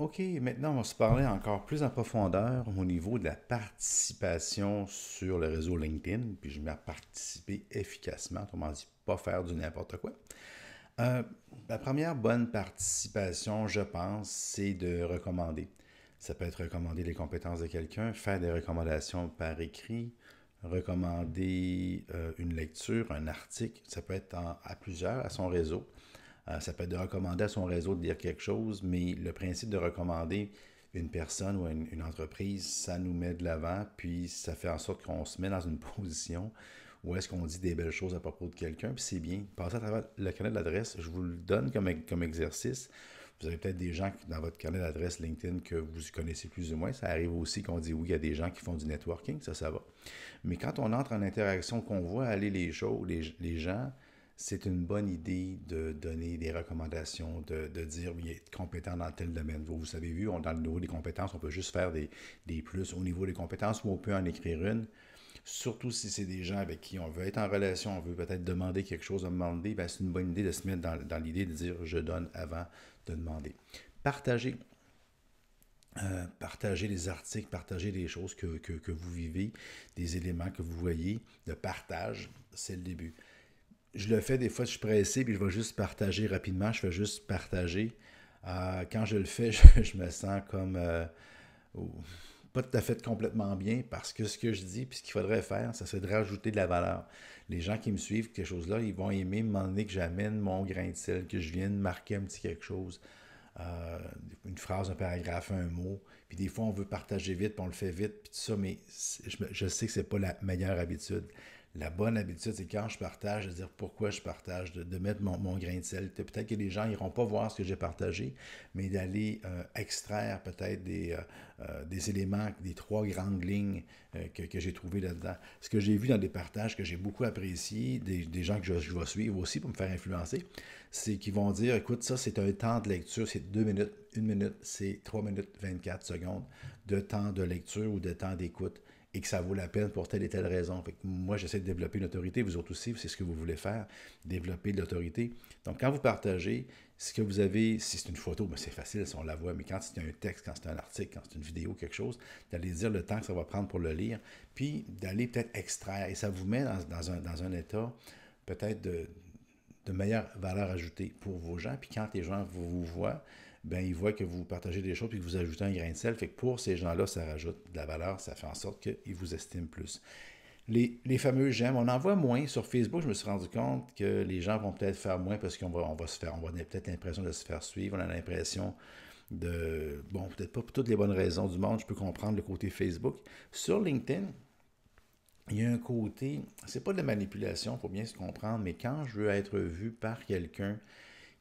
OK, maintenant, on va se parler encore plus en profondeur au niveau de la participation sur le réseau LinkedIn, puis je mets à participer efficacement, autrement dit, pas faire du n'importe quoi. Euh, la première bonne participation, je pense, c'est de recommander. Ça peut être recommander les compétences de quelqu'un, faire des recommandations par écrit, recommander une lecture, un article. Ça peut être à plusieurs, à son réseau. Ça peut être de recommander à son réseau de lire quelque chose, mais le principe de recommander une personne ou une entreprise, ça nous met de l'avant, puis ça fait en sorte qu'on se met dans une position où est-ce qu'on dit des belles choses à propos de quelqu'un, puis c'est bien. Passez à travers le carnet d'adresse, je vous le donne comme exercice. Vous avez peut-être des gens dans votre carnet d'adresse LinkedIn que vous connaissez plus ou moins. Ça arrive aussi qu'on dit oui, il y a des gens qui font du networking, ça va. Mais quand on entre en interaction, qu'on voit aller les choses, les gens, c'est une bonne idée de donner des recommandations, de dire oui, il est compétent dans tel domaine. Vous avez vu, dans le niveau des compétences, on peut juste faire des plus au niveau des compétences ou on peut en écrire une. Surtout si c'est des gens avec qui on veut être en relation, on veut peut-être demander quelque chose à demander, ben c'est une bonne idée de se mettre dans l'idée de dire je donne avant de demander. Partager. Partager les articles, partager les choses que vous vivez, des éléments que vous voyez. Le partage, c'est le début. Je le fais des fois, je suis pressé, puis je vais juste partager rapidement. Je fais juste partager. Quand je le fais, je me sens comme pas tout à fait complètement bien parce que ce que je dis, puis ce qu'il faudrait faire, ça serait de rajouter de la valeur. Les gens qui me suivent, quelque chose là, ils vont aimer me demander que j'amène mon grain de sel, que je vienne marquer un petit quelque chose, euh, une phrase, un paragraphe, un mot. Puis des fois, on veut partager vite, puis on le fait vite, puis tout ça, mais je sais que c'est pas la meilleure habitude. La bonne habitude, c'est quand je partage, de dire pourquoi je partage, de mettre mon grain de sel. Peut-être que les gens n'iront pas voir ce que j'ai partagé, mais d'aller extraire peut-être des éléments, des trois grandes lignes que j'ai trouvées là-dedans. Ce que j'ai vu dans des partages que j'ai beaucoup apprécié, des gens que je vais suivre aussi pour me faire influencer, c'est qu'ils vont dire, écoute, ça c'est un temps de lecture, c'est 2 minutes, 1 minute, c'est 3 minutes 24 secondes de temps de lecture ou de temps d'écoute et que ça vaut la peine pour telle et telle raison. Fait que moi, j'essaie de développer une autorité, vous autres aussi, c'est ce que vous voulez faire, développer de l'autorité. Donc, quand vous partagez, ce que vous avez, si c'est une photo, ben c'est facile si on la voit, mais quand c'est un texte, quand c'est un article, quand c'est une vidéo, quelque chose, d'aller dire le temps que ça va prendre pour le lire, puis d'aller peut-être extraire, et ça vous met dans un état peut-être de meilleure valeur ajoutée pour vos gens. Puis quand les gens vous voient, ben ils voient que vous partagez des choses puis que vous ajoutez un grain de sel. Fait que pour ces gens-là, ça rajoute de la valeur, ça fait en sorte qu'ils vous estiment plus. Les fameux j'aime, on en voit moins sur Facebook. Je me suis rendu compte que les gens vont peut-être faire moins parce on va se faire, on va peut-être l'impression de se faire suivre. On a l'impression bon, peut-être pas pour toutes les bonnes raisons du monde, je peux comprendre le côté Facebook. Sur LinkedIn, il y a un côté, c'est pas de la manipulation, il faut bien se comprendre, mais quand je veux être vu par quelqu'un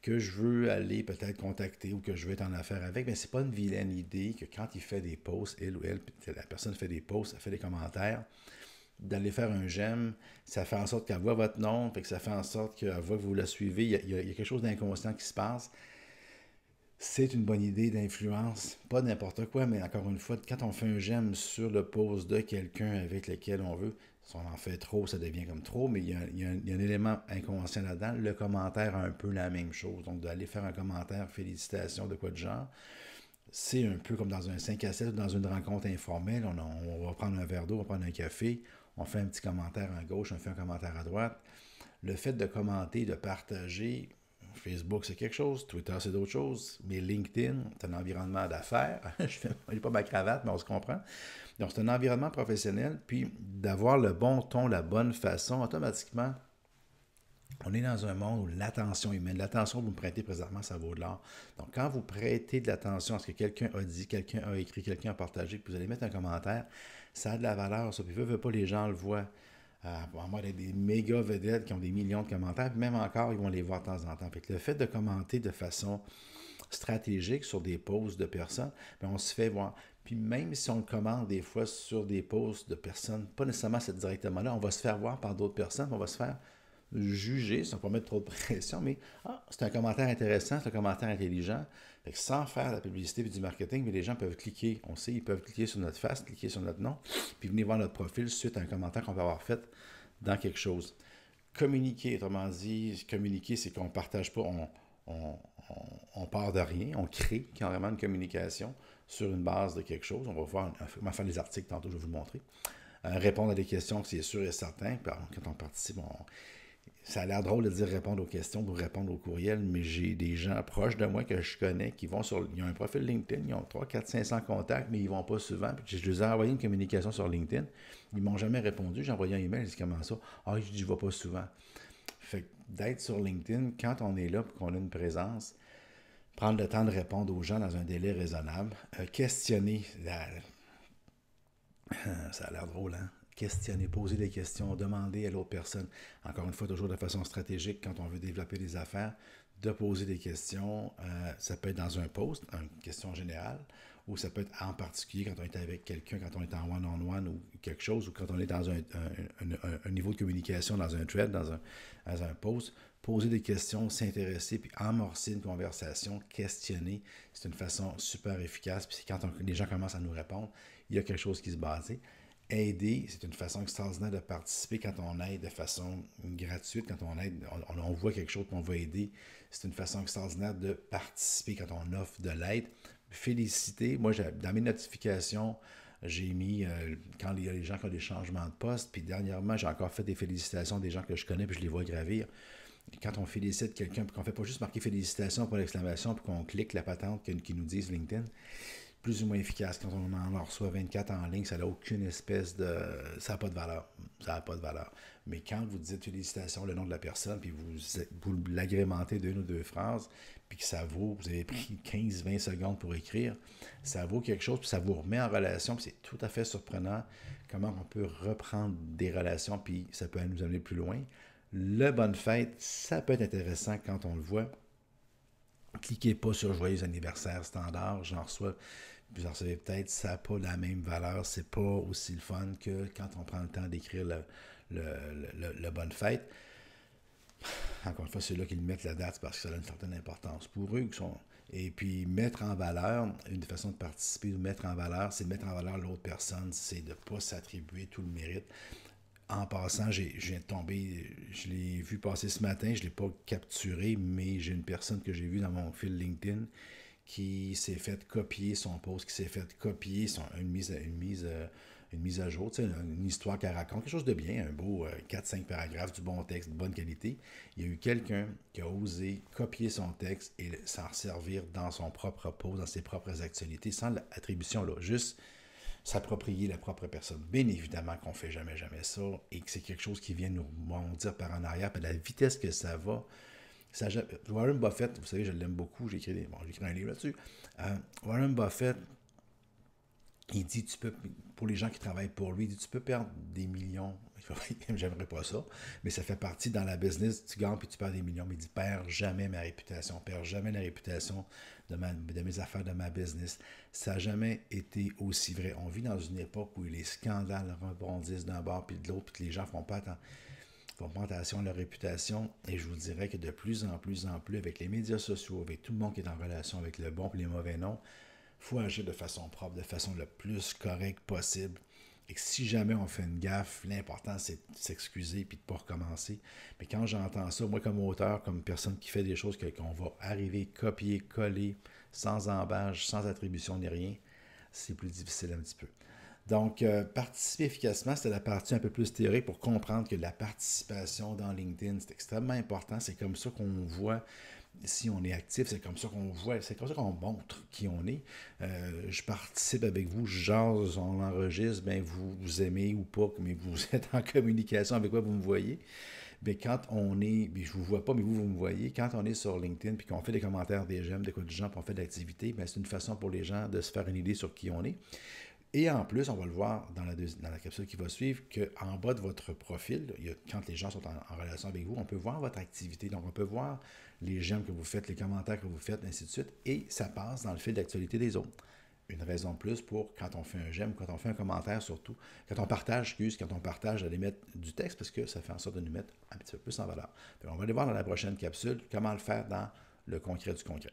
que je veux aller peut-être contacter ou que je veux être en affaire avec, bien, c'est pas une vilaine idée que quand il fait des posts, il ou elle, la personne fait des posts, elle fait des commentaires, d'aller faire un j'aime, ça fait en sorte qu'elle voit votre nom, fait que ça fait en sorte qu'elle voit que vous la suivez, il y a quelque chose d'inconscient qui se passe. C'est une bonne idée d'influence, pas n'importe quoi, mais encore une fois, quand on fait un j'aime sur le post de quelqu'un avec lequel on veut, si on en fait trop, ça devient comme trop, mais il y a un élément inconscient là-dedans. Le commentaire a un peu la même chose. Donc, d'aller faire un commentaire, félicitations, de quoi de genre, c'est un peu comme dans un 5 à 7 ou dans une rencontre informelle. On va prendre un verre d'eau, on va prendre un café, on fait un petit commentaire à gauche, on fait un commentaire à droite. Le fait de commenter, de partager, Facebook, c'est quelque chose, Twitter, c'est d'autres choses, mais LinkedIn, c'est un environnement d'affaires. Je n'ai pas ma cravate, mais on se comprend. Donc, c'est un environnement professionnel, puis d'avoir le bon ton, la bonne façon, automatiquement, on est dans un monde où l'attention humaine, l'attention que vous me prêtez présentement, ça vaut de l'or. Donc, quand vous prêtez de l'attention à ce que quelqu'un a dit, quelqu'un a écrit, quelqu'un a partagé, puis vous allez mettre un commentaire, ça a de la valeur, ça. Puis, veut pas, les gens le voient. Moi, il y a des méga vedettes qui ont des millions de commentaires, puis même encore, ils vont les voir de temps en temps. Fait que le fait de commenter de façon stratégique sur des posts de personnes, bien, on se fait voir. Puis même si on le commente des fois sur des posts de personnes, pas nécessairement cette directement-là, on va se faire voir par d'autres personnes, on va se faire juger, sans pas mettre trop de pression, mais c'est un commentaire intéressant, c'est un commentaire intelligent. Fait que sans faire de la publicité et du marketing, mais les gens peuvent cliquer, on sait, ils peuvent cliquer sur notre face, cliquer sur notre nom, puis venir voir notre profil suite à un commentaire qu'on peut avoir fait dans quelque chose. Communiquer, autrement dit, communiquer, c'est qu'on ne partage pas, on part de rien, on crée carrément une communication sur une base de quelque chose. On va voir comment faire les articles tantôt, je vais vous le montrer. Répondre à des questions, c'est sûr et certain. Quand on participe, ça a l'air drôle de dire répondre aux questions ou répondre aux courriels, mais j'ai des gens proches de moi que je connais qui vont ils ont un profil LinkedIn, ils ont 3, 4, 500 contacts, mais ils ne vont pas souvent. Puis je les ai envoyé une communication sur LinkedIn. Ils ne m'ont jamais répondu. J'ai envoyé un email, je dis comment ça? Ah, je dis, je ne vais pas souvent. Fait que d'être sur LinkedIn, quand on est là et qu'on a une présence, prendre le temps de répondre aux gens dans un délai raisonnable, questionner, ça a l'air drôle, hein? Questionner, poser des questions, demander à l'autre personne, encore une fois, toujours de façon stratégique quand on veut développer des affaires, de poser des questions. Ça peut être dans un post, une question générale, ou ça peut être en particulier quand on est avec quelqu'un, quand on est en one-on-one ou quelque chose, ou quand on est dans un niveau de communication, dans un thread, dans un post. Poser des questions, s'intéresser, puis amorcer une conversation, questionner, c'est une façon super efficace. Puis quand les gens commencent à nous répondre, il y a quelque chose qui se base. Aider, c'est une façon extraordinaire de participer quand on aide de façon gratuite, quand on aide, on voit quelque chose qu'on va aider. C'est une façon extraordinaire de participer quand on offre de l'aide. Féliciter, moi, dans mes notifications, j'ai mis quand il y a les gens qui ont des changements de poste, puis dernièrement, j'ai encore fait des félicitations des gens que je connais, puis je les vois gravir. Quand on félicite quelqu'un, puis qu'on ne fait pas juste marquer félicitations pour l'exclamation, puis qu'on clique la patente qui nous dise LinkedIn, plus ou moins efficace. Quand on en reçoit 24 en ligne, ça n'a aucune espèce de... Ça n'a pas de valeur. Ça n'a pas de valeur. Mais quand vous dites félicitations, le nom de la personne, puis vous l'agrémentez d'une ou deux phrases, puis que ça vaut, vous avez pris 15-20 secondes pour écrire, ça vaut quelque chose, puis ça vous remet en relation, puis c'est tout à fait surprenant comment on peut reprendre des relations, puis ça peut nous amener plus loin. Le bonne fête, ça peut être intéressant quand on le voit. Cliquez pas sur Joyeux anniversaire standard, j'en reçois, vous en recevez peut-être, ça n'a pas la même valeur, c'est pas aussi le fun que quand on prend le temps d'écrire le bonne fête. Encore une fois, c'est là qu'ils mettent la date parce que ça a une certaine importance pour eux. Et puis, mettre en valeur, une façon de participer ou mettre en valeur, c'est de mettre en valeur l'autre personne, c'est de ne pas s'attribuer tout le mérite. En passant, je viens de tomber, je l'ai vu passer ce matin, je ne l'ai pas capturé, mais j'ai une personne que j'ai vue dans mon fil LinkedIn qui s'est fait copier son post, qui s'est fait copier une mise à jour, une histoire qu'elle raconte, quelque chose de bien, un beau 4-5 paragraphes, du bon texte, de bonne qualité. Il y a eu quelqu'un qui a osé copier son texte et s'en servir dans son propre post, dans ses propres actualités, sans l'attribution, là, juste s'approprier la propre personne. Bien évidemment qu'on ne fait jamais ça et que c'est quelque chose qui vient nous bondir par en arrière, puis à la vitesse que ça va. Warren Buffett, vous savez, je l'aime beaucoup, j'ai écrit un livre là-dessus. Warren Buffett, il dit, pour les gens qui travaillent pour lui, il dit, tu peux perdre des millions. J'aimerais pas ça, mais ça fait partie dans la business, tu gagnes puis tu perds des millions, mais il dit, perds jamais ma réputation, perds jamais la réputation de mes affaires, de ma business. Ça n'a jamais été aussi vrai. On vit dans une époque où les scandales rebondissent d'un bord puis de l'autre, puis que les gens font pas attention à leur réputation, et je vous dirais que de plus en plus, avec les médias sociaux, avec tout le monde qui est en relation avec le bon et les mauvais noms, il faut agir de façon propre, de façon le plus correcte possible. Et que si jamais on fait une gaffe, l'important c'est de s'excuser et de ne pas recommencer. Mais quand j'entends ça, moi comme auteur, comme personne qui fait des choses qu'on va arriver, copier, coller, sans embâche, sans attribution ni rien, c'est plus difficile un petit peu. Donc, participer efficacement, c'était la partie un peu plus théorique pour comprendre que la participation dans LinkedIn, c'est extrêmement important. C'est comme ça qu'on voit si on est actif, c'est comme ça qu'on voit, c'est comme ça qu'on montre qui on est. Je participe avec vous, je jase, on enregistre, bien vous aimez ou pas, mais vous êtes en communication avec moi, vous me voyez. Mais quand on est, puis je ne vous vois pas, mais vous me voyez, quand on est sur LinkedIn, puis qu'on fait des commentaires, des j'aime, des coups de gens, puis on fait de l'activité, bien, c'est une façon pour les gens de se faire une idée sur qui on est. Et en plus, on va le voir dans la capsule qui va suivre, qu'en bas de votre profil, quand les gens sont en relation avec vous, on peut voir votre activité. Donc, on peut voir les j'aime que vous faites, les commentaires que vous faites, ainsi de suite. Et ça passe dans le fil d'actualité des autres. Une raison de plus pour quand on fait un j'aime, quand on fait un commentaire surtout, quand on partage d'aller mettre du texte, parce que ça fait en sorte de nous mettre un petit peu plus en valeur. Donc, on va aller voir dans la prochaine capsule comment le faire dans le concret du concret.